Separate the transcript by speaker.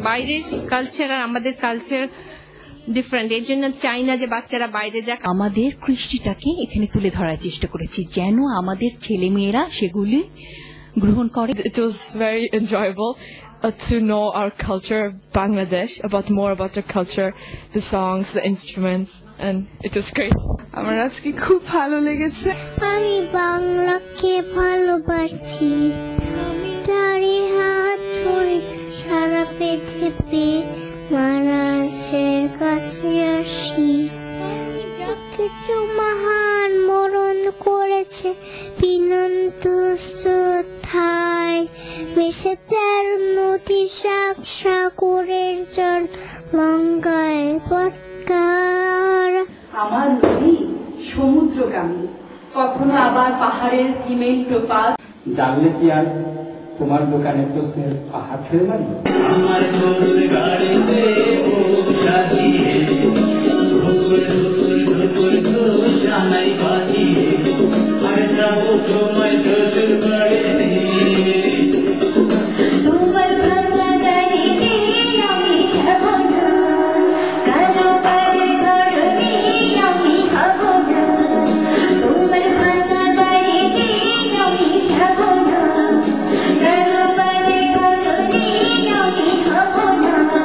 Speaker 1: বাইরের কালচার আর আমাদের culture different, এর জন্য চাই না যে বাচ্চারা বাইরে যাক।
Speaker 2: আমাদের কৃষ্টিটাকে এখানে তুলে ধরার চেষ্টা করেছি যেন আমাদের ছেলে মেয়েরা সেগুলি গ্রহণ করে।
Speaker 3: It was very enjoyable to know our culture, Bangladesh, more about the culture, the songs, the instruments, and it was great.
Speaker 4: আমার আজকে খুব ভালো লেগেছে।
Speaker 5: আমি বাংলাকে ভালোবাসি, তারি হাত ধরে সারা পৃথিবী মানুষের কাছে আসি। কিছু মহান মরণ করেছে বিনন্ত শ্রদ্ধায়, মিশে তার নদী সাগরের জল গঙ্গায় পটকার।
Speaker 6: আমার নদী সমুদ্রগামী, কখনো আবার পাহাড়ের হিমেল প্রপাত।
Speaker 7: জানলে কি আর তোমার দোকানে প্রশ্নের পাহাড় ফেলে না?
Speaker 8: আমার গাড়িতে সাজিয়ে জানাই বাজিয়ে আর যাবো